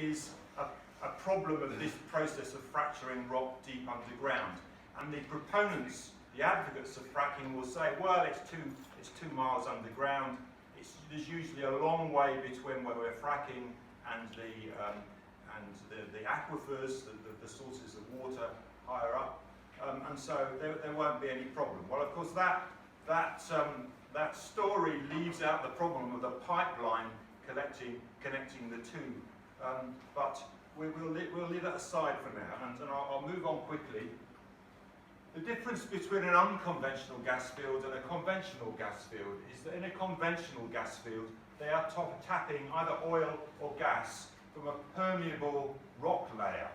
is a problem of this process of fracturing rock deep underground. And the proponents, the advocates of fracking will say, well, it's 2 miles underground. There's usually a long way between where we're fracking and the aquifers, the sources of water higher up, and so there won't be any problem. Well, of course, that story leaves out the problem of the pipeline connecting the two. But we'll leave that aside for now, and I'll move on quickly. The difference between an unconventional gas field and a conventional gas field is that in a conventional gas field, they are tapping either oil or gas from a permeable rock layer.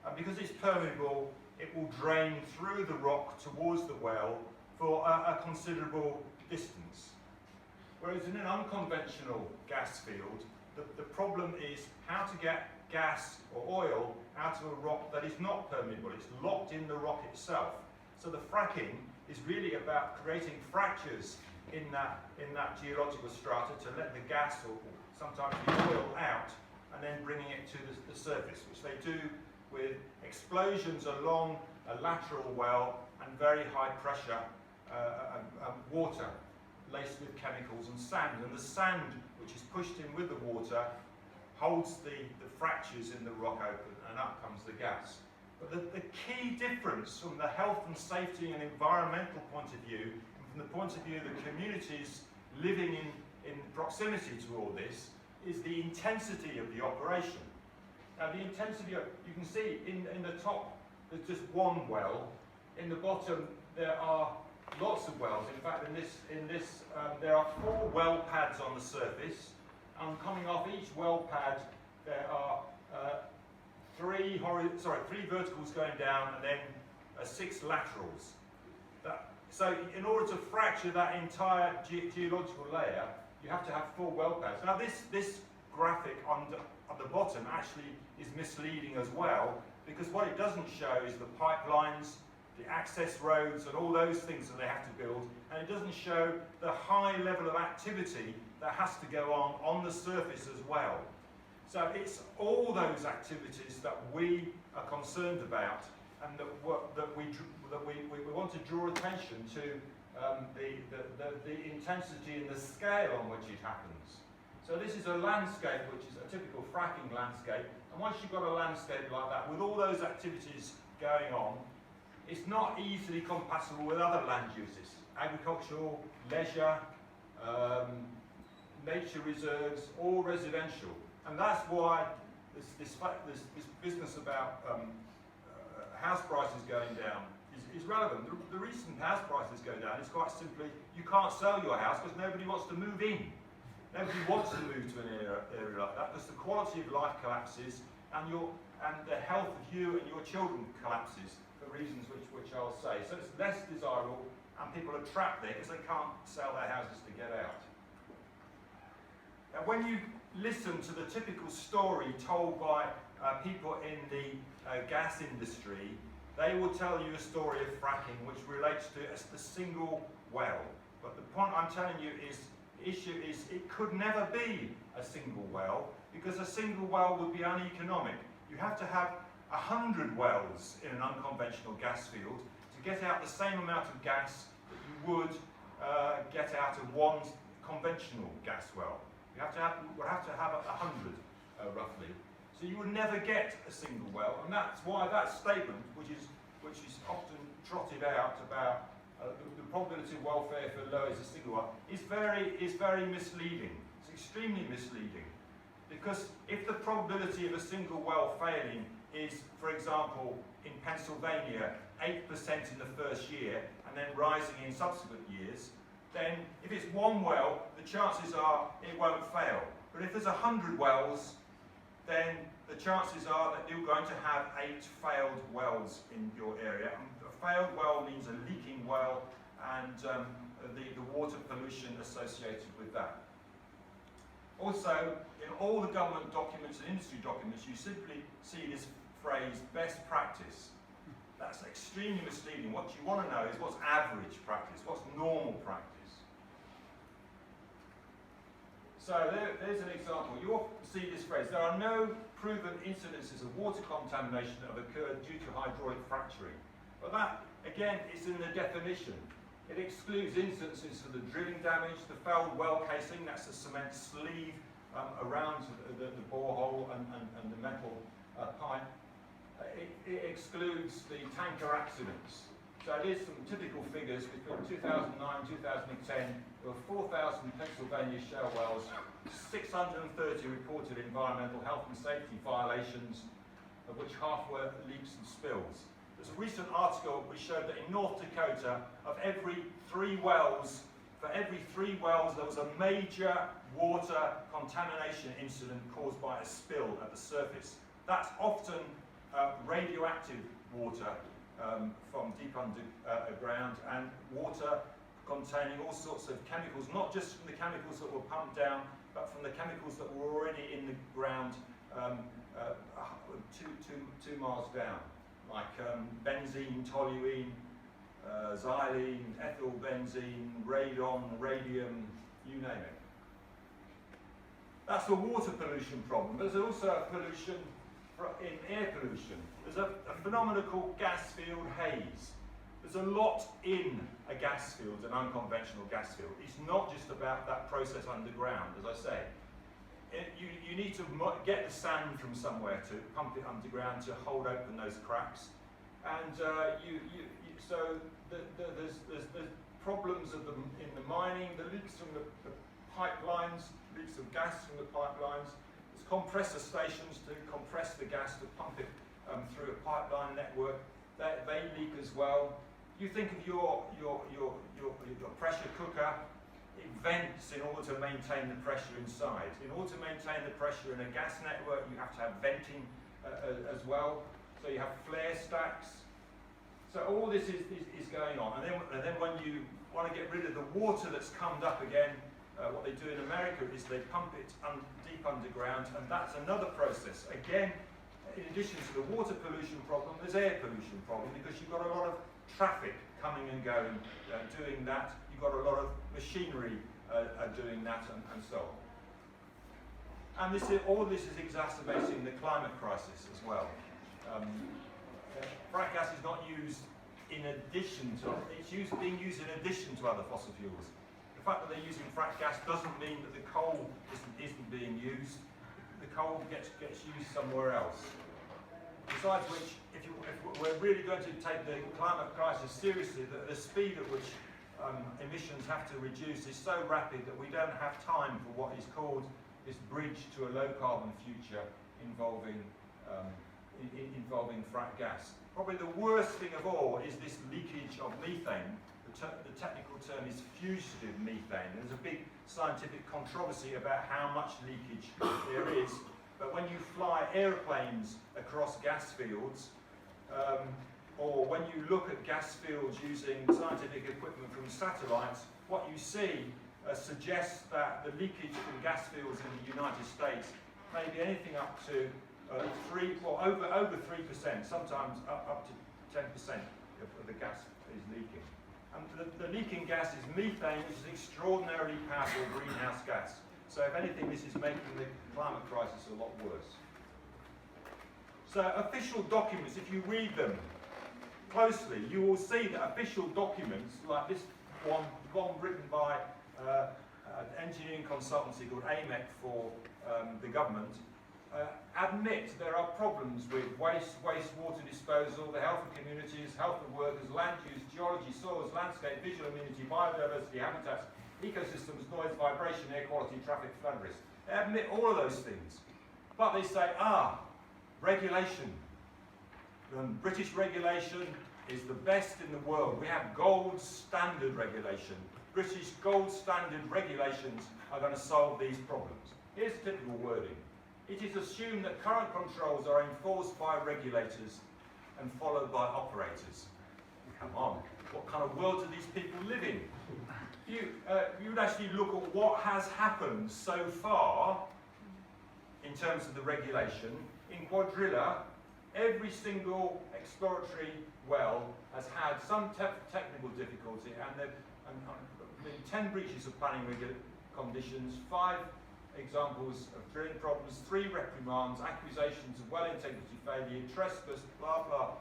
And because it's permeable, it will drain through the rock towards the well for a considerable distance. Whereas in an unconventional gas field, the problem is how to get gas or oil out of a rock that is not permeable. It's locked in the rock itself. So the fracking is really about creating fractures in that geological strata to let the gas or sometimes the oil out and then bringing it to the surface, which they do with explosions along a lateral well and very high pressure water laced with chemicals and sand. And the sand, which is pushed in with the water, holds the fractures in the rock open, and up comes the gas. But the key difference from the health and safety and environmental point of view, and from the point of view of the communities living in proximity to all this, is the intensity of the operation. Now the intensity, you can see in the top there's just one well. In the bottom there are lots of wells. In fact, in this there are 4 well pads on the surface, and coming off each well pad there are 3 verticals going down and then 6 laterals. So in order to fracture that entire geological layer, you have to have 4 well pads. Now this graphic on the bottom actually is misleading as well, because what it doesn't show is the pipelines, the access roads and all those things that they have to build, and it doesn't show the high level of activity that has to go on the surface as well. So it's all those activities that we are concerned about, and that we want to draw attention to the intensity and the scale on which it happens. So this is a landscape which is a typical fracking landscape, and once you've got a landscape like that with all those activities going on, it's not easily compatible with other land uses, agricultural, leisure, nature reserves, or residential. And that's why this business about house prices going down is relevant. The reason house prices go down is quite simply you can't sell your house because nobody wants to move in. Nobody wants to move to an area like that because the quality of life collapses and the health of you and your children collapses for reasons which I'll say. So it's less desirable, and people are trapped there because they can't sell their houses to get out. Now when you listen to the typical story told by people in the gas industry, they will tell you a story of fracking which relates to a single well. But the point I'm telling you is, the issue is it could never be a single well, because a single well would be uneconomic. You have to have 100 wells in an unconventional gas field to get out the same amount of gas that you would get out of one conventional gas well. You have to have 100 roughly. So you would never get a single well, and that's why that statement, which is often trotted out about the probability of welfare for low is a single well, is very misleading. It's extremely misleading, because if the probability of a single well failing is, for example, in Pennsylvania, 8% in the first year and then rising in subsequent years, then if it's one well, the chances are it won't fail. But if there's 100 wells, then the chances are that you're going to have 8 failed wells in your area. And a failed well means a leaking well, and the water pollution associated with that. Also, in all the government documents and industry documents, you simply see this phrase, best practice. That's extremely misleading. What you want to know is what's average practice, what's normal practice. So there's an example. You often see this phrase: there are no proven incidences of water contamination that have occurred due to hydraulic fracturing. But that, again, is in the definition. It excludes instances of the drilling damage, the fouled well casing, that's the cement sleeve around the borehole and the metal pipe. It excludes the tanker accidents. So it is some typical figures. Between 2009 and 2010, there were 4,000 Pennsylvania shale wells, 630 reported environmental health and safety violations, of which half were leaks and spills. There's a recent article which showed that in North Dakota, of every 3 wells, for every 3 wells, there was a major water contamination incident caused by a spill at the surface. That's often radioactive water from deep underground, and water containing all sorts of chemicals, not just from the chemicals that were pumped down, but from the chemicals that were already in the ground 2 miles down, like benzene, toluene, xylene, ethylbenzene, radon, radium, you name it. That's the water pollution problem. There's also a pollution in air pollution. There's a phenomenon called gas field haze. There's a lot in a gas field, an unconventional gas field. It's not just about that process underground, as I say. You need to get the sand from somewhere to pump it underground to hold open those cracks. And so there's problems in the mining, the leaks from the pipelines, leaks of gas from the pipelines. There's compressor stations to compress the gas to pump it through a pipeline network. They leak as well. You think of your pressure cooker. It vents in order to maintain the pressure inside. In order to maintain the pressure in a gas network, you have to have venting as well. So you have flare stacks. So all this is going on. And then when you want to get rid of the water that's cummed up again, what they do in America is they pump it deep underground, and that's another process. Again, in addition to the water pollution problem, there's air pollution problem, because you've got a lot of traffic coming and going doing that. You've got a lot of machinery doing that, and so on. And all this is exacerbating the climate crisis as well. Frack gas is not used in addition to, being used in addition to other fossil fuels. The fact that they're using frack gas doesn't mean that the coal isn't being used. The coal gets used somewhere else. Besides which, if we're really going to take the climate crisis seriously, the speed at which emissions have to reduce is so rapid that we don't have time for what is called this bridge to a low carbon future involving frack gas. Probably the worst thing of all is this leakage of methane. The technical term is fugitive methane. There's a big scientific controversy about how much leakage there is. But when you fly airplanes across gas fields, or when you look at gas fields using scientific equipment from satellites, what you see suggests that the leakage from gas fields in the United States may be anything up to over 3%, sometimes up to 10% of the gas is leaking. And the leaking gas is methane, which is an extraordinarily powerful greenhouse gas. So if anything, this is making the climate crisis a lot worse. So official documents, if you read them closely, you will see that official documents, like this one written by an engineering consultancy called AMEC for the government, admit there are problems with wastewater disposal, the health of communities, health of workers, land use, geology, soils, landscape, visual immunity, biodiversity, habitats, ecosystems, noise, vibration, air quality, traffic, flood risk. They admit all of those things. But they say, regulation. British regulation is the best in the world. We have gold standard regulation. British gold standard regulations are going to solve these problems. Here's typical wording. It is assumed that current controls are enforced by regulators and followed by operators. Come on, what kind of world do these people live in? You would actually look at what has happened so far in terms of the regulation. In Quadrilla, every single exploratory well has had some technical difficulty, and there have been 10 breaches of planning conditions, 5 examples of drilling problems, 3 reprimands, accusations of well integrity failure, trespass, blah blah.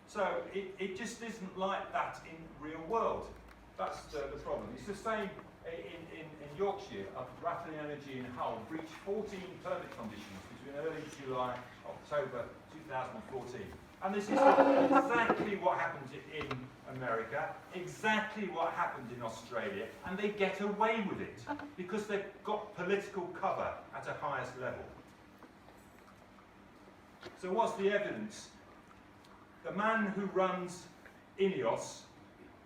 So it just isn't like that in real world. That's the problem. It's the same in Yorkshire. Rattling Energy in Hull breached 14 permit conditions between early July and October 2014. And this is exactly what happened in America, exactly what happened in Australia, and they get away with it because they've got political cover at a highest level. So what's the evidence? The man who runs INEOS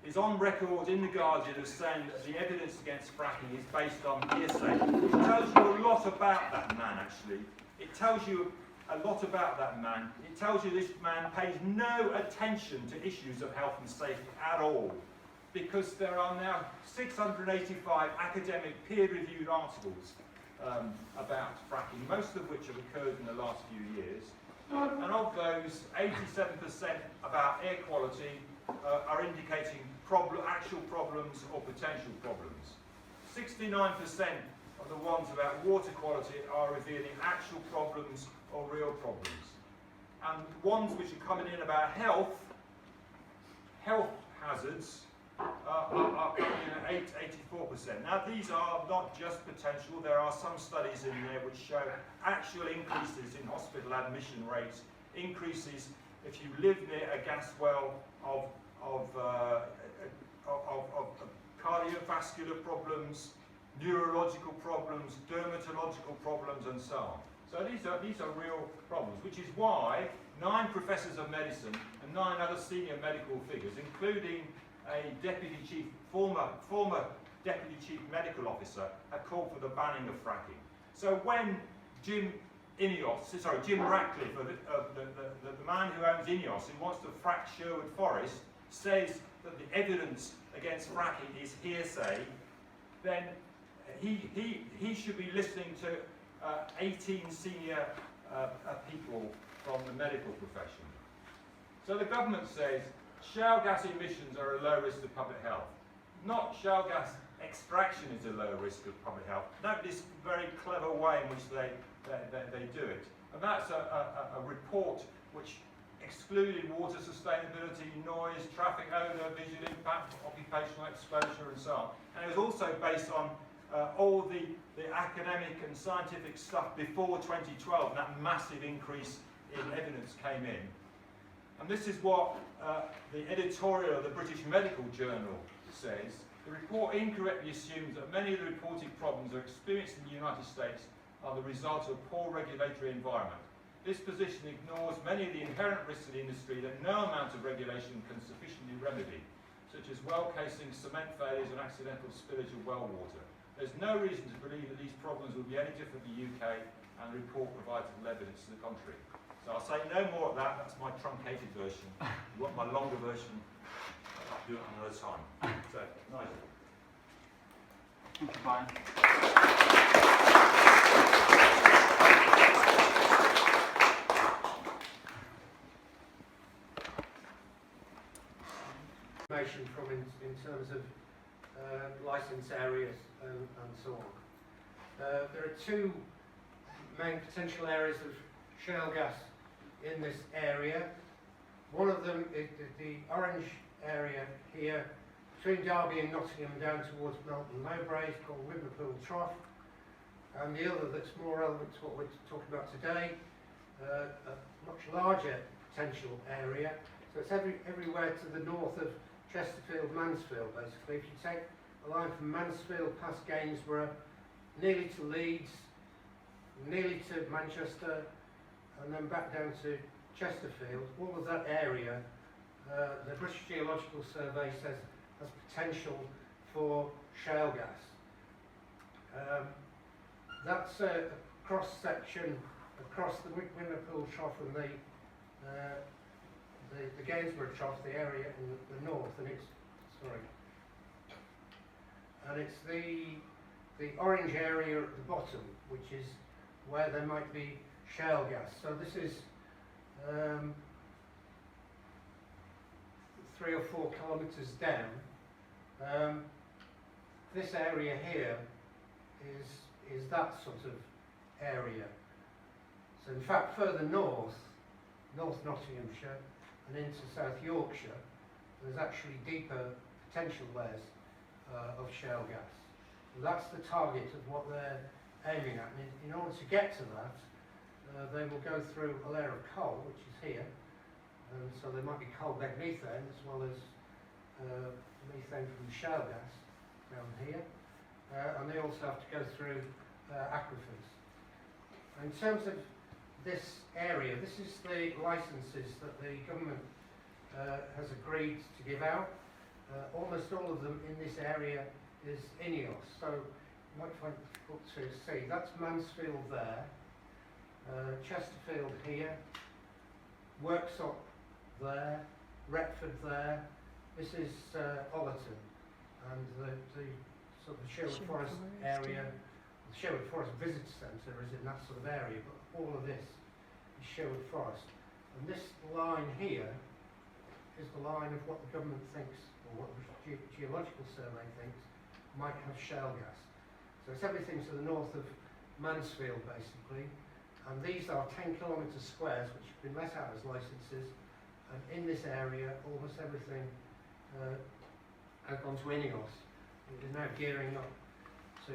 is on record in The Guardian as saying that the evidence against fracking is based on hearsay. It tells you a lot about that man, actually. It tells you a lot about that man. It tells you this man pays no attention to issues of health and safety at all, because there are now 685 academic peer-reviewed articles about fracking, most of which have occurred in the last few years. And of those, 87% about air quality are indicating actual problems or potential problems. 69% of the ones about water quality are revealing actual problems or real problems. And ones which are coming in about health hazards are coming in at 84%. Now these are not just potential, there are some studies in there which show actual increases in hospital admission rates, increases if you live near a gas well of cardiovascular problems, neurological problems, dermatological problems, and so on. So these are real problems, which is why 9 professors of medicine and 9 other senior medical figures, including a former deputy chief medical officer, have called for the banning of fracking. So when Jim Ratcliffe, the man who owns INEOS, who wants to frack Sherwood Forest, says that the evidence against fracking is hearsay, then he should be listening to 18 senior people from the medical profession. So the government says shale gas emissions are a low risk to public health. Not shale gas extraction is a low risk of public health. Note this very clever way in which they do it. And that's a report which excluded water sustainability, noise, traffic odour, visual impact, occupational exposure, and so on. And it was also based on all the academic and scientific stuff before 2012, and that massive increase in evidence came in. And this is what the editorial of the British Medical Journal says. The report incorrectly assumes that many of the reported problems are experienced in the United States are the result of a poor regulatory environment. This position ignores many of the inherent risks of the industry that no amount of regulation can sufficiently remedy, such as well casing, cement failures, and accidental spillage of well water. There's no reason to believe that these problems will be any different in the UK, and the report provides little evidence to the contrary. So I'll say no more of that. That's my truncated version. If you want my longer version, I'll do it another time. So, nice. Thank you, Brian. From in terms of licence areas and so on. There are 2 main potential areas of shale gas in this area. One of them is the orange area here between Derby and Nottingham down towards Melton Mowbray, called Liverpool Trough, and the other that's more relevant to what we're talking about today, a much larger potential area. So it's everywhere to the north of Chesterfield, Mansfield, basically. If you take a line from Mansfield past Gainsborough, nearly to Leeds, nearly to Manchester, and then back down to Chesterfield, all of that area, the British Geological Survey says has potential for shale gas. That's a cross-section across the Liverpool Trough and the Gainsborough Trough, the area in the north, and it's the orange area at the bottom, which is where there might be shale gas. So this is 3 or 4 kilometres down. This area here is is that sort of area. So in fact, further north, North Nottinghamshire and into South Yorkshire, there's actually deeper potential layers of shale gas. And that's the target of what they're aiming at. And in order to get to that, they will go through a layer of coal, which is here. And so there might be coal bed methane as well as methane from the shale gas down here. And they also have to go through aquifers. In terms of this area, this is the licences that the government has agreed to give out. Almost all of them in this area is INEOS. So you might find it difficult to see. That's Mansfield there, Chesterfield here, Worksop there, Retford there. This is Ollerton, and the sort of Sherwood Forest area. The Sherwood Forest Visitor Centre is in that sort of area, but all of this is Sherwood Forest. And this line here is the line of what the government thinks, or what the Geological Survey thinks, might have shale gas. So it's everything to the north of Mansfield, basically. And these are 10 kilometre squares, which have been let out as licences. And in this area, almost everything has gone to INEOS. It is now gearing up to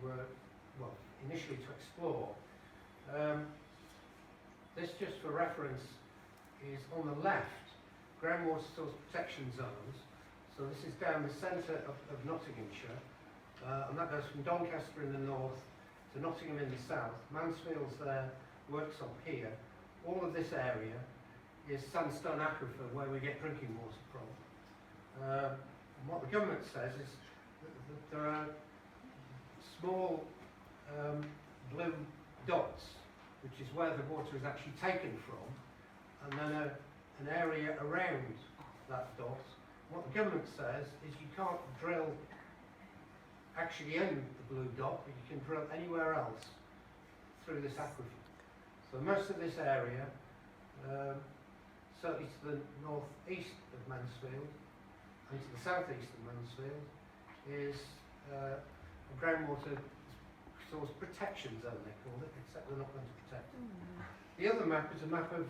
well, initially to explore. This, just for reference, is on the left, groundwater source protection zones. So this is down the centre of Nottinghamshire, and that goes from Doncaster in the north to Nottingham in the south. Mansfield's there, Worksop here. All of this area is sandstone aquifer where we get drinking water from. And what the government says is that there are small blue dots, which is where the water is actually taken from, and then an area around that dot. What the government says is you can't drill actually in the blue dot, but you can drill anywhere else through this aquifer. So most of this area, certainly to the northeast of Mansfield and to the southeast of Mansfield, is a groundwater source protection zone, they call it, except they're not going to protect it. The other map is a map of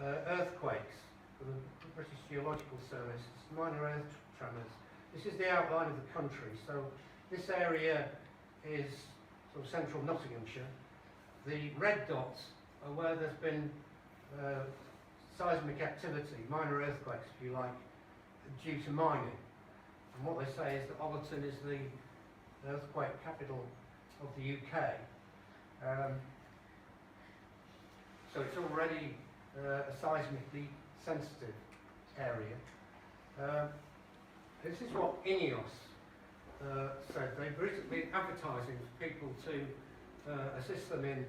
earthquakes for the British Geological Service. It's minor earth tremors. This is the outline of the country. So this area is sort of central Nottinghamshire. The red dots are where there's been seismic activity, minor earthquakes, if you like, due to mining. And what they say is that Ollerton is the earthquake capital of the UK. So it's already a seismically sensitive area. This is what INEOS said. They've recently been advertising for people to assist them in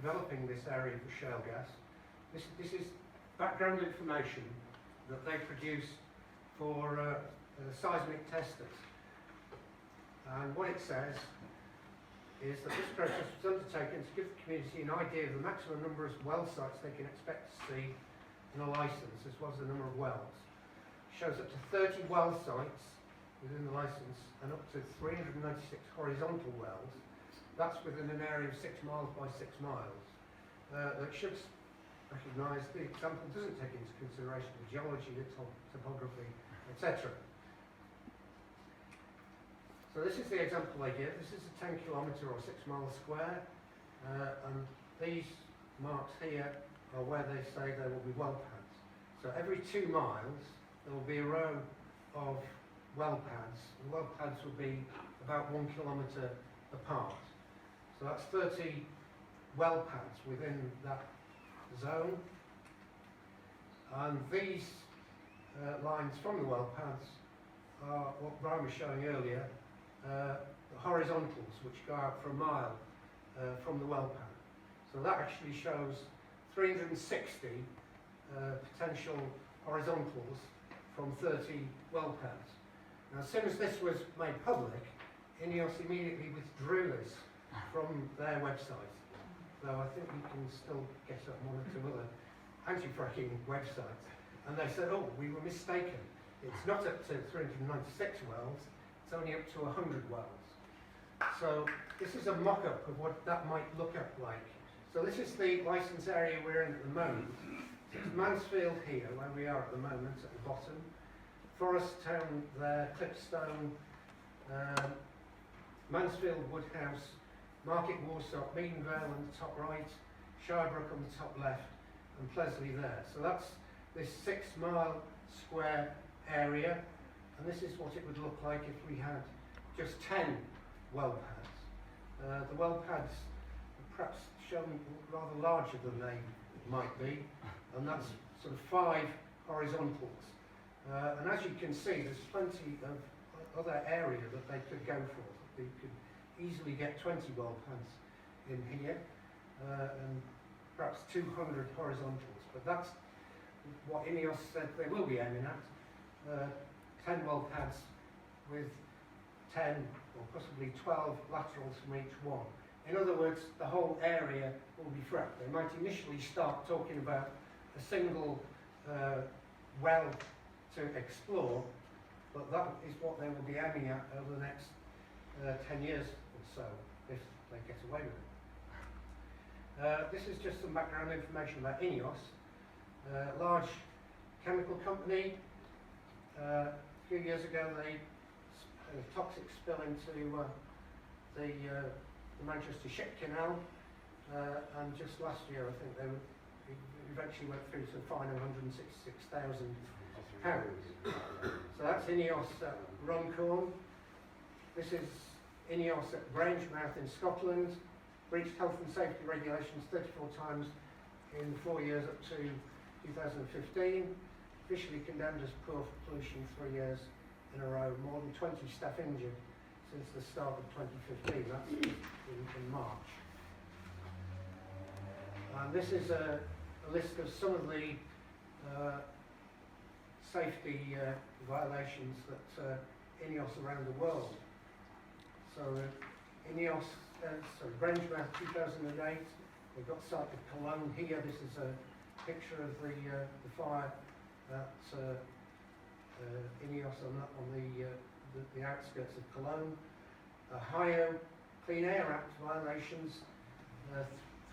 developing this area for shale gas. This is background information that they produce for seismic testers. And what it says is that this process was undertaken to give the community an idea of the maximum number of well sites they can expect to see in a licence, as well as the number of wells. It shows up to 30 well sites within the licence and up to 396 horizontal wells. That's within an area of 6 miles by 6 miles. That should recognise the example doesn't take into consideration the geology, the topography, etc. So this is the example they give. This is a 10 kilometre or 6 mile square, and these marks here are where they say there will be well pads. So every 2 miles there will be a row of well pads. The well pads will be about 1 kilometre apart. So that's 30 well pads within that zone. And these lines from the well pads are what Brian was showing earlier, the horizontals, which go out for a mile from the well pad. So that actually shows 360 potential horizontals from 30 well pads. Now, as soon as this was made public, INEOS immediately withdrew this from their website. Though I think you can still get up 1 or 2 other anti-fracking websites. And they said, oh, we were mistaken. It's not up to 396 wells, it's only up to 100 wells. So this is a mock-up of what that might look like. So this is the licence area we're in at the moment. So it's Mansfield here, where we are at the moment, at the bottom. Forest Town there, Clipstone, Mansfield Woodhouse, Market Warstock, Meadenvale on the top right, Shirebrook on the top left, and Plesley there. So that's this 6 mile square area, and this is what it would look like if we had just 10 well pads. The well pads are perhaps shown rather larger than they might be, and that's sort of 5 horizontals. And as you can see, there's plenty of other area that they could go for. They could easily get 20 well pads in here, and perhaps 200 horizontals. But that's what INEOS said they will be aiming at. 10 well pads with 10 or possibly 12 laterals from each one. In other words, the whole area will be fracked. They might initially start talking about a single well to explore, but that is what they will be aiming at over the next 10 years or so, if they get away with it. This is just some background information about INEOS. Large chemical company. A few years ago they had a toxic spill into the Manchester Ship Canal, and just last year I think they eventually went through to a fine of £166,000. So that's INEOS at Runcorn. This is INEOS at Grangemouth in Scotland. Breached health and safety regulations 34 times in 4 years up to 2015. Officially condemned as poor for pollution 3 years in a row. More than 20 staff injured since the start of 2015. That's in March. And this is a list of some of the safety violations that INEOS around the world. So INEOS, Grangemouth 2008, they've got site of Cologne here. This is a picture of the fire at INEOS on the outskirts of Cologne. Ohio Clean Air Act violations,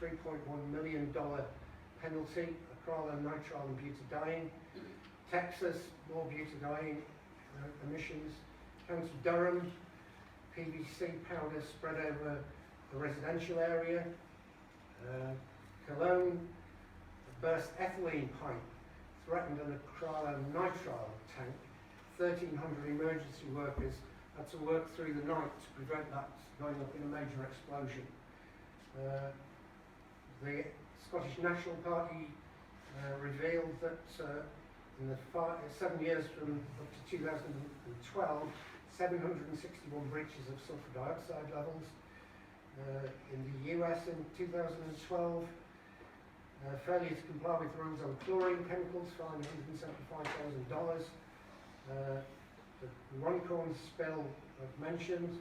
$3.1 million penalty, acrylonitrile and butadiene. Texas, more butadiene emissions. County Durham, PVC powder spread over the residential area. Cologne, burst ethylene pipe, threatened an acrylonitrile tank. 1,300 emergency workers had to work through the night to prevent that going up in a major explosion. The Scottish National Party revealed that in the 7 years from up to 2012, 761 breaches of sulfur dioxide levels. In the US in 2012, failure to comply with rules on chlorine chemicals, fined $175,000. The Runcorn spill I've mentioned.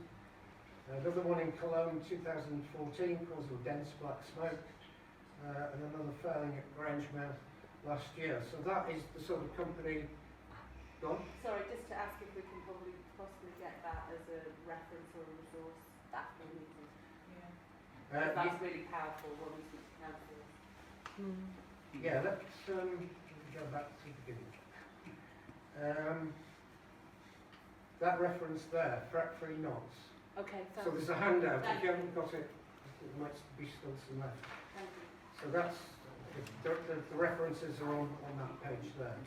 Another one in Cologne 2014, causing dense black smoke. And another failing at Grangemouth last year. So that is the sort of company. Gone? Sorry, just to ask if we can possibly get that as a reference or a resource after the meeting. Yeah. That's really powerful when we speak to councils. Yeah, let's go back to the beginning. That reference there, frack-free knots. Okay, so there's a handout. If you haven't got it, there might be still some left. Thank you. So that's the references are on that page there.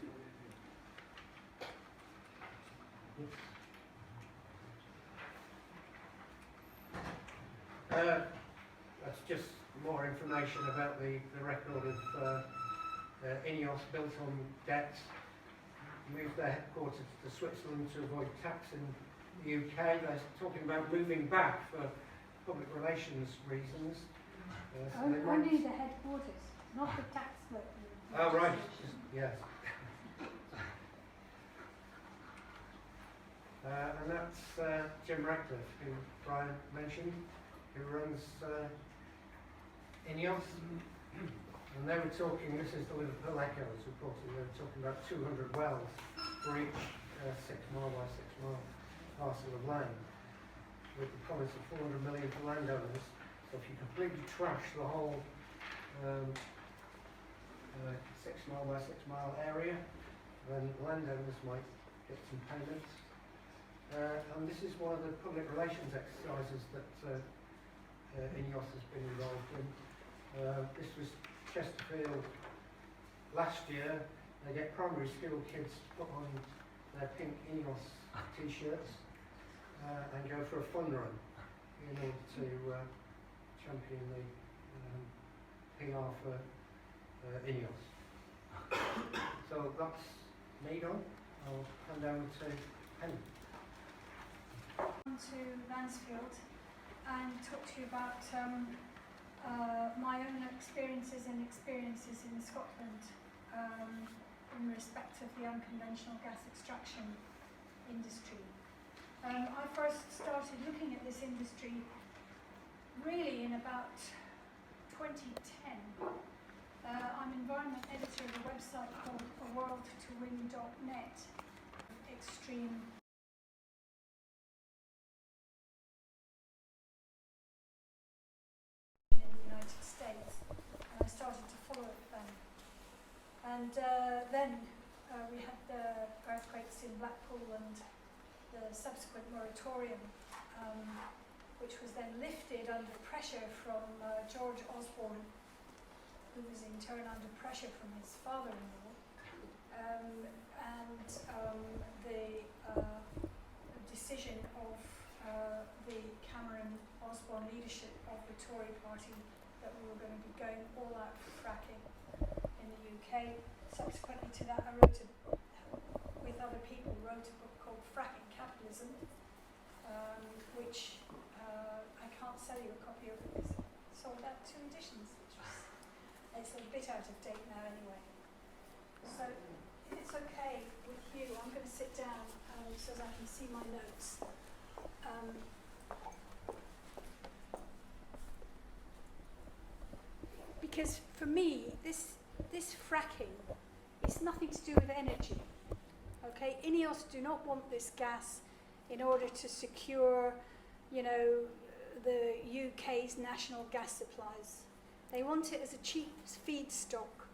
That's just more information about the record of INEOS built on debt, moved their headquarters to Switzerland to avoid tax in the UK. They're talking about moving back for public relations reasons. Only the headquarters, not the tax work. Oh, right, yes. And that's Jim Ratcliffe, who Brian mentioned, who runs INEOS. And they were talking, this is the Liverpool Echo was reporting, they were talking about 200 wells for each 6 mile by 6 mile parcel of land with the promise of 400 million for landowners. So if you completely trash the whole 6 mile by 6 mile area, then landowners might get some payments. And this is one of the public relations exercises that INEOS has been involved in. This was Chesterfield last year. They get primary school kids to put on their pink INEOS t-shirts and go for a fun run in order to champion the PR for INEOS. So that's me done. I'll hand over to Penny. To Mansfield and talk to you about my own experiences in Scotland in respect of the unconventional gas extraction industry. I first started looking at this industry really in about 2010. I'm environment editor of a website called aworldtowin.net. Extreme in the United States, and I started to follow it then. And then we had the earthquakes in Blackpool and the subsequent moratorium, which was then lifted under pressure from George Osborne, who was in turn under pressure from his father-in-law, and the decision of the Cameron-Osborne leadership of the Tory party that we were going to be going all out for fracking in the UK. Subsequently to that, I wrote with other people, wrote a book called Fracking Capitalism, which I can't sell you a copy of because it sold out 2 editions, which was, it's a bit out of date now anyway. So if it's okay with you, I'm going to sit down so that I can see my notes. Because for me, this fracking is nothing to do with energy. Okay, INEOS do not want this gas in order to secure, you know, the UK's national gas supplies. They want it as a cheap feedstock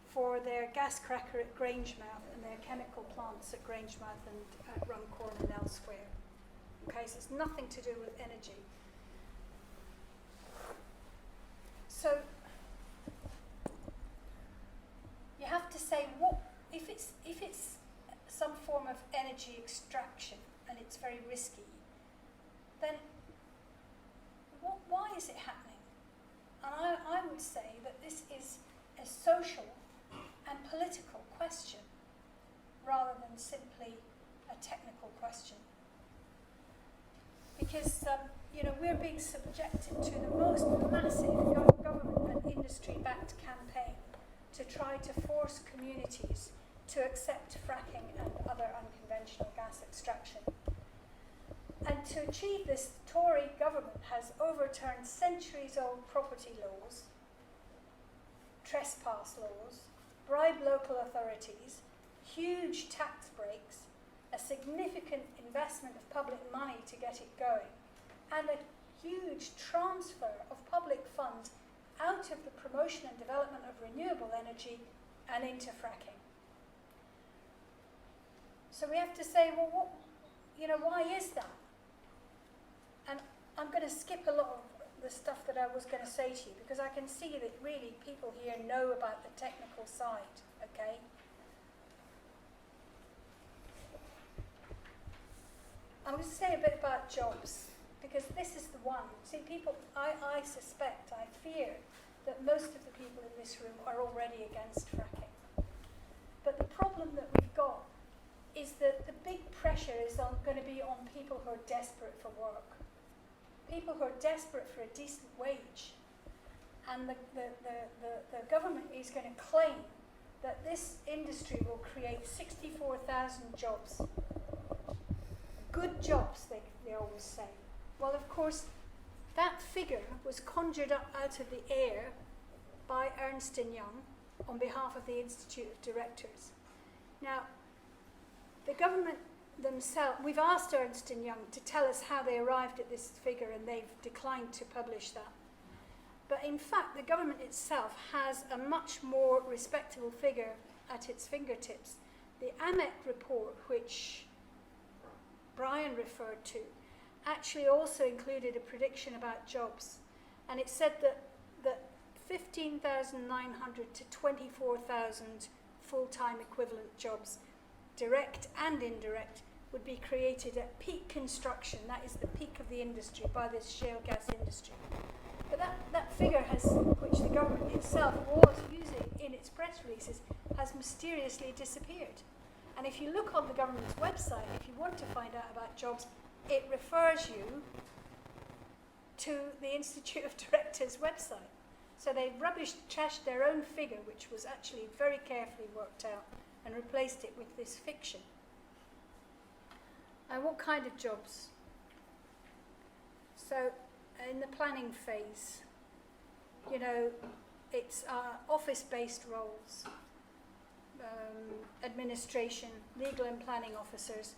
for their gas cracker at Grangemouth and their chemical plants at Grangemouth and at Runcorn and elsewhere. Okay, so it's nothing to do with energy. So you have to say, what if it's some form of energy extraction and it's very risky, then why is it happening? And I would say that this is a social and political question rather than simply a technical question. Because you know, we're being subjected to the most massive government and industry-backed campaign to try to force communities to accept fracking and other unconventional gas extraction. And to achieve this, the Tory government has overturned centuries-old property laws, trespass laws, bribed local authorities, huge tax breaks, a significant investment of public money to get it going, and a huge transfer of public funds out of the promotion and development of renewable energy and into fracking. So we have to say, well, what, you know, why is that? And I'm going to skip a lot of the stuff that I was going to say to you because I can see that really people here know about the technical side, okay? I'm going to say a bit about jobs because this is the one. See, people, I suspect, I fear that most of the people in this room are already against fracking. But the problem that we've got is that the big pressure is going to be on people who are desperate for work. People who are desperate for a decent wage. And the government is going to claim that this industry will create 64,000 jobs. Good jobs, they always say. Well, of course, that figure was conjured up out of the air by Ernst & Young on behalf of the Institute of Directors. Now, the government themselves, we've asked Ernst & Young to tell us how they arrived at this figure, and they've declined to publish that. But in fact, the government itself has a much more respectable figure at its fingertips. The AMEC report, which Brian referred to, actually also included a prediction about jobs. And it said that 15,900 to 24,000 full-time equivalent jobs, direct and indirect, would be created at peak construction, that is the peak of the industry, by this shale gas industry. But that figure has, which the government itself was using in its press releases, has mysteriously disappeared. And if you look on the government's website, if you want to find out about jobs, it refers you to the Institute of Directors website. So they trashed their own figure, which was actually very carefully worked out, and replaced it with this fiction. And what kind of jobs? So in the planning phase, you know, it's office-based roles, administration, legal and planning officers,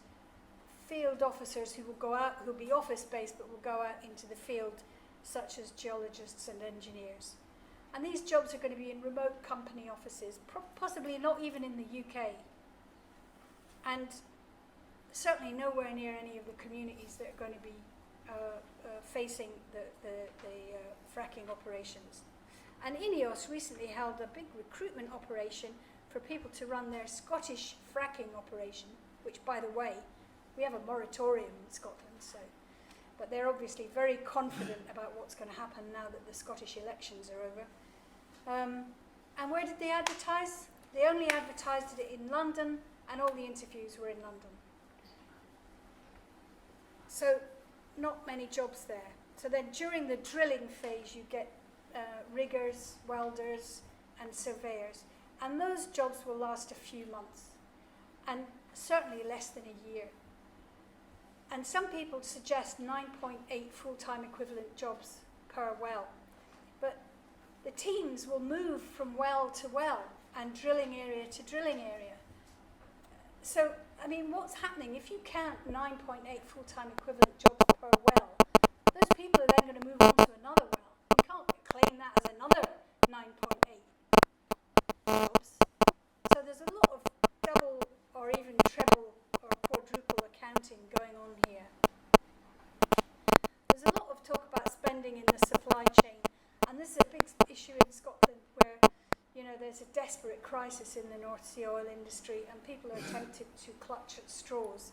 field officers who will go out, who'll be office-based but will go out into the field, such as geologists and engineers. And these jobs are going to be in remote company offices, possibly not even in the UK, and certainly nowhere near any of the communities that are going to be facing the fracking operations. And INEOS recently held a big recruitment operation for people to run their Scottish fracking operation, which, by the way, we have a moratorium in Scotland, so, but they're obviously very confident about what's going to happen now that the Scottish elections are over. And where did they advertise? They only advertised it in London, and all the interviews were in London. So not many jobs there. So then during the drilling phase, you get riggers, welders, and surveyors. And those jobs will last a few months, and certainly less than a year. And some people suggest 9.8 full-time equivalent jobs per well. But the teams will move from well to well and drilling area to drilling area. So, I mean, what's happening? If you count 9.8 full-time equivalent jobs per well, those people are then going to move on to another well. We can't claim that as another 9.8 jobs. So there's a lot of double or even treble or quadruple accounting going on here. There's a lot of talk about spending in the supply chain, and this is a big issue in Scotland where, you know, there's a desperate crisis in the North Sea oil industry and people are tempted to clutch at straws.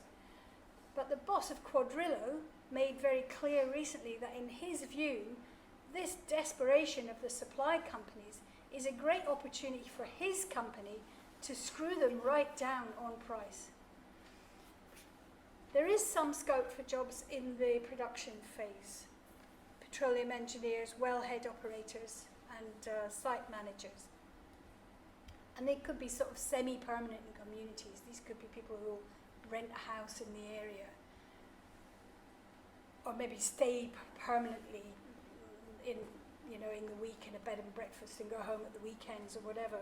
But the boss of Quadrillo made very clear recently that in his view, this desperation of the supply companies is a great opportunity for his company to screw them right down on price. There is some scope for jobs in the production phase. Petroleum engineers, wellhead operators, and site managers. And they could be sort of semi-permanent in communities. These could be people who will rent a house in the area, or maybe stay permanently in the week in a bed and breakfast and go home at the weekends or whatever.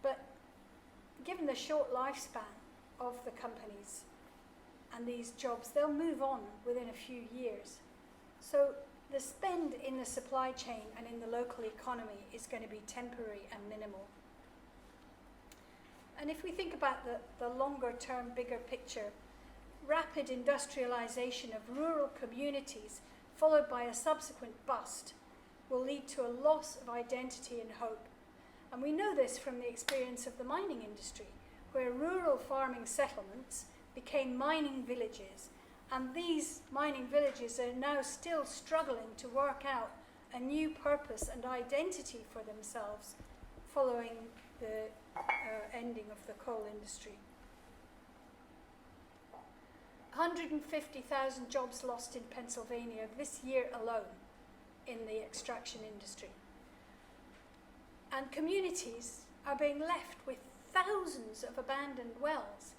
But given the short lifespan of the companies and these jobs, they'll move on within a few years. So the spend in the supply chain and in the local economy is going to be temporary and minimal. And if we think about the longer term, bigger picture, rapid industrialization of rural communities followed by a subsequent bust will lead to a loss of identity and hope. And we know this from the experience of the mining industry, where rural farming settlements became mining villages, and these mining villages are now still struggling to work out a new purpose and identity for themselves following the ending of the coal industry. 150,000 jobs lost in Pennsylvania this year alone in the extraction industry. And communities are being left with thousands of abandoned wells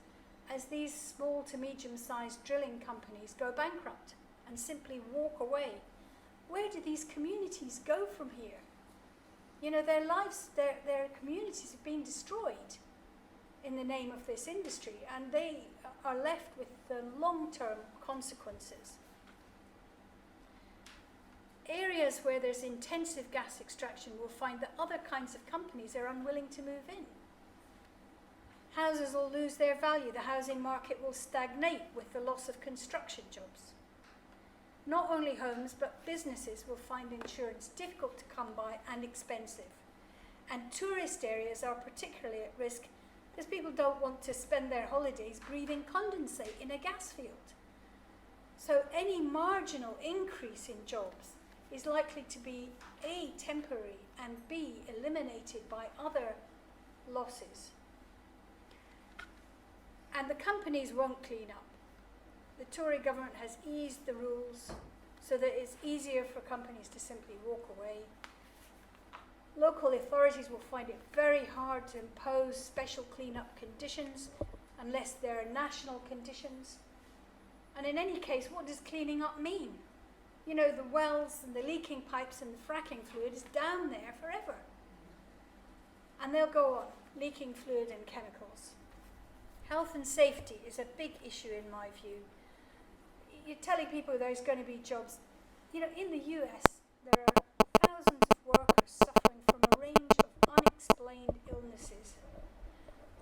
as these small to medium-sized drilling companies go bankrupt and simply walk away. Where do these communities go from here? You know, their lives, their communities have been destroyed in the name of this industry, and they are left with the long-term consequences. Areas where there's intensive gas extraction will find that other kinds of companies are unwilling to move in. Houses will lose their value. The housing market will stagnate with the loss of construction jobs. Not only homes, but businesses will find insurance difficult to come by and expensive. And tourist areas are particularly at risk because people don't want to spend their holidays breathing condensate in a gas field. So any marginal increase in jobs is likely to be A, temporary, and B, eliminated by other losses. And the companies won't clean up. The Tory government has eased the rules so that it's easier for companies to simply walk away. Local authorities will find it very hard to impose special clean-up conditions unless there are national conditions. And in any case, what does cleaning up mean? You know, the wells and the leaking pipes and the fracking fluid is down there forever. And they'll go on, leaking fluid and chemicals. Health and safety is a big issue in my view. You're telling people there's going to be jobs. You know, in the US, there are thousands of workers suffering from a range of unexplained illnesses.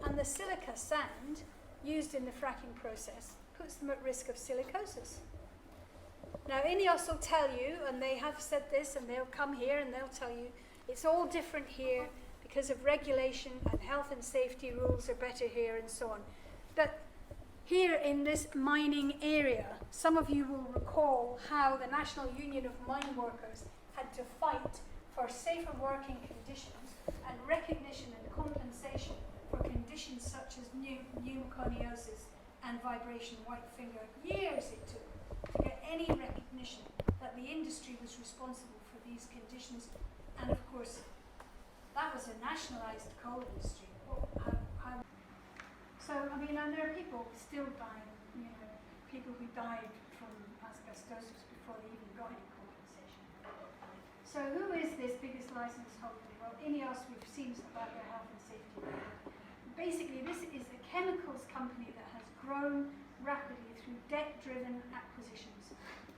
And the silica sand used in the fracking process puts them at risk of silicosis. Now, INEOS will tell you, and they have said this, and they'll come here and they'll tell you, it's all different here because of regulation and health and safety rules are better here and so on. But here in this mining area, some of you will recall how the National Union of Mine Workers had to fight for safer working conditions and recognition and compensation for conditions such as pneumoconiosis and vibration white finger. Years it took to get any recognition that the industry was responsible for these conditions. And of course, that was a nationalised coal industry. So, I mean, and there are people still dying, you know, people who died from asbestosis before they even got any compensation. So who is this biggest licence holder? Well, INEOS, we've seen about their health and safety record. Basically, this is a chemicals company that has grown rapidly through debt-driven acquisitions.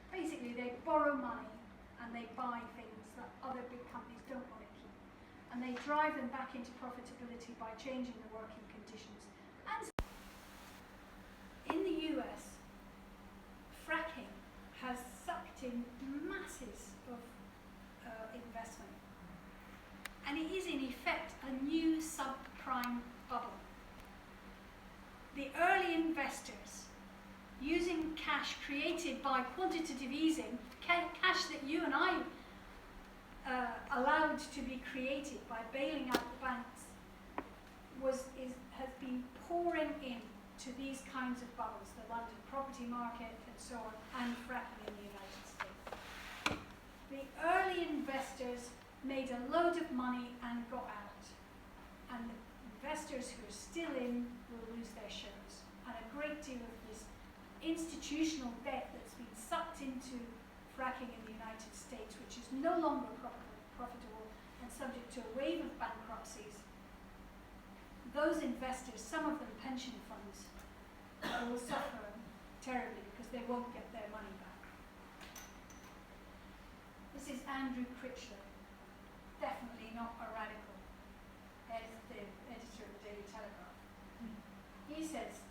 Basically, they borrow money and they buy things that other big companies don't want to keep. And they drive them back into profitability by changing the working conditions. And in the US, fracking has sucked in masses of investment. And it is in effect a new subprime bubble. The early investors, using cash created by quantitative easing, cash that you and I allowed to be created by bailing out the banks, has been pouring in to these kinds of bubbles, the London property market and so on, and fracking in the United States. The early investors made a load of money and got out. And the investors who are still in will lose their shares. And a great deal of this institutional debt that's been sucked into fracking in the United States, which is no longer profitable and subject to a wave of bankruptcies, those investors, some of them pension funds, will suffer terribly because they won't get their money back. This is Andrew Critchlow, definitely not a radical, the editor of the Daily Telegraph. He says,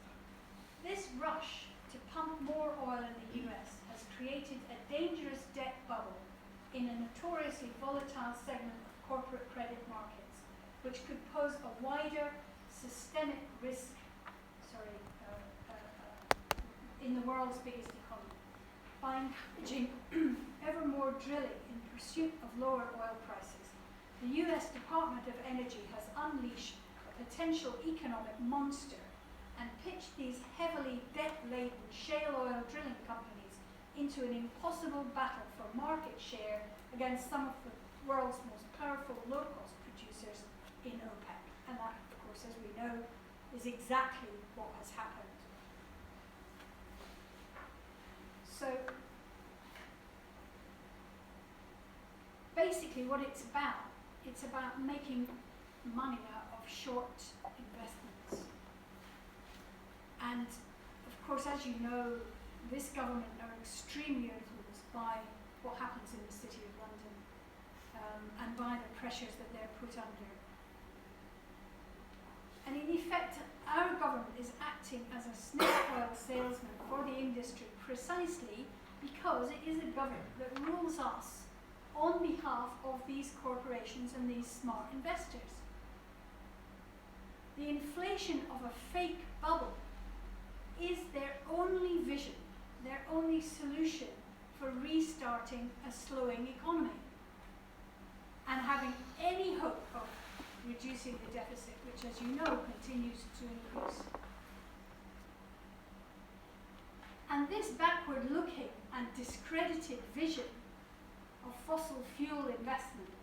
this rush to pump more oil in the US has created a dangerous debt bubble in a notoriously volatile segment of corporate credit markets, which could pose a wider systemic risk in the world's biggest economy by encouraging ever more drilling in pursuit of lower oil prices. The US Department of Energy has unleashed a potential economic monster and pitched these heavily debt-laden shale oil drilling companies into an impossible battle for market share against some of the world's most powerful low-cost producers in OPEC. And that, of course, as we know, is exactly what has happened. So, basically what it's about making money out of short investments. And, of Of course, as you know, this government are extremely influenced by what happens in the City of London and by the pressures that they're put under. And in effect, our government is acting as a snake oil salesman for the industry precisely because it is a government that rules us on behalf of these corporations and these smart investors. The inflation of a fake bubble is their only vision, their only solution for restarting a slowing economy and having any hope of reducing the deficit, which, as you know, continues to increase. And this backward-looking and discredited vision of fossil fuel investment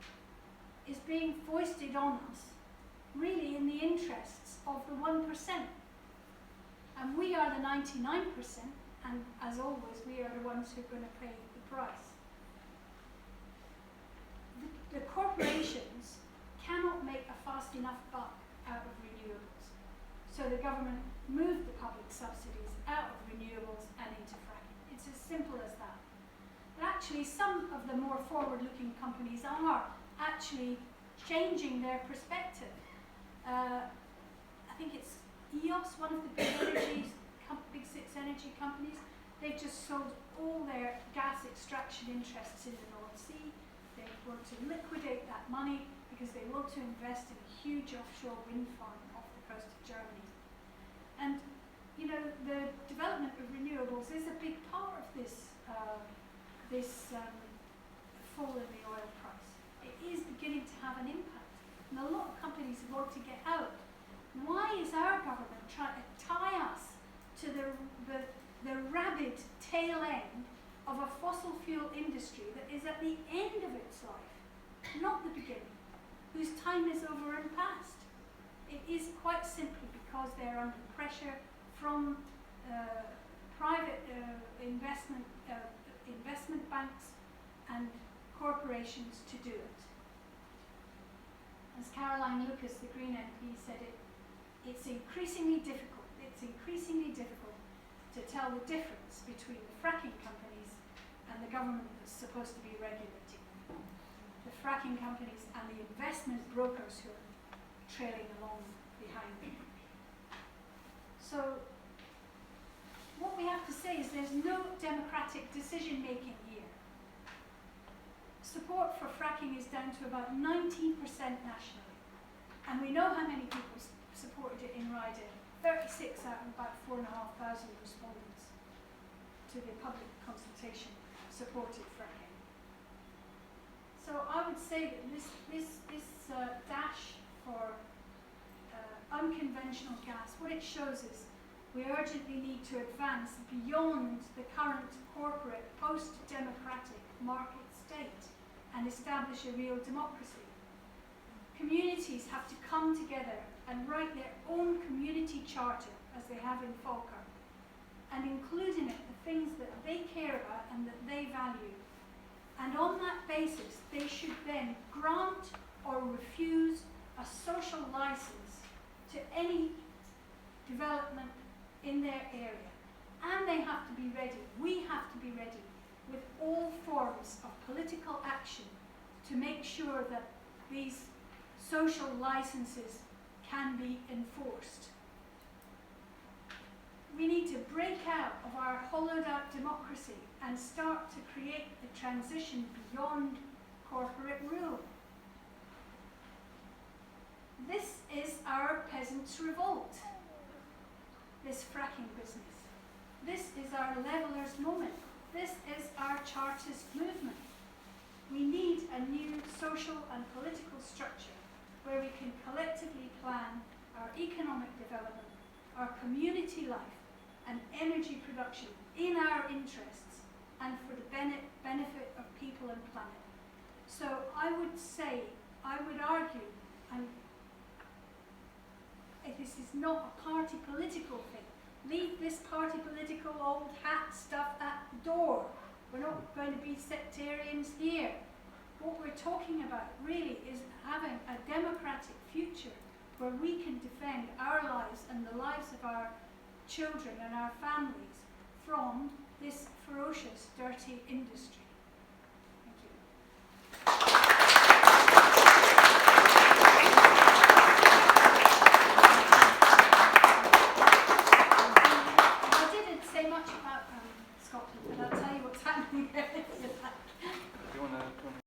is being foisted on us, really in the interests of the 1%. And we are the 99%, and as always, we are the ones who are going to pay the price. The corporations cannot make a fast enough buck out of renewables. So the government moved the public subsidies out of renewables and into fracking. It's as simple as that. But actually, some of the more forward-looking companies are actually changing their perspective. I think it's EOS, one of the big six energy companies. They've just sold all their gas extraction interests in the North Sea. They want to liquidate that money because they want to invest in a huge offshore wind farm off the coast of Germany. And you know, the development of renewables is a big part of this fall in the oil price. It is beginning to have an impact, and a lot of companies want to get out. Why is our government trying to tie us to the rabid tail end of a fossil fuel industry that is at the end of its life, not the beginning, whose time is over and past? It is quite simply because they're under pressure from private investment banks and corporations to do it. As Caroline Lucas, the Green MP, said, it's increasingly difficult to tell the difference between the fracking companies and the government that's supposed to be regulating them. The fracking companies and the investment brokers who are trailing along behind them. So what we have to say is there's no democratic decision making here. Support for fracking is down to about 19% nationally, and we know how many people supported it in Ryde. 36 out of about 4,500 respondents to the public consultation supported fracking. So I would say that this dash for unconventional gas, what it shows is we urgently need to advance beyond the current corporate post-democratic market state and establish a real democracy. Communities have to come together and write their own community charter, as they have in Falkirk, and include in it the things that they care about and that they value. And on that basis, they should then grant or refuse a social license to any development in their area. And they have to be ready, we have to be ready, with all forms of political action to make sure that these social licenses can be enforced. We need to break out of our hollowed out democracy and start to create the transition beyond corporate rule. This is our peasants' revolt, this fracking business. This is our leveller's moment. This is our Chartist movement. We need a new social and political structure where we can collectively plan our economic development, our community life, and energy production in our interests and for the benefit of people and planet. So I would say, I would argue, and this is not a party political thing. Leave this party political old hat stuff at the door. We're not going to be sectarians here. What we're talking about really is having a democratic future where we can defend our lives and the lives of our children and our families from this ferocious, dirty industry. Thank you. I didn't say much about Scotland, but I'll tell you what's happening there.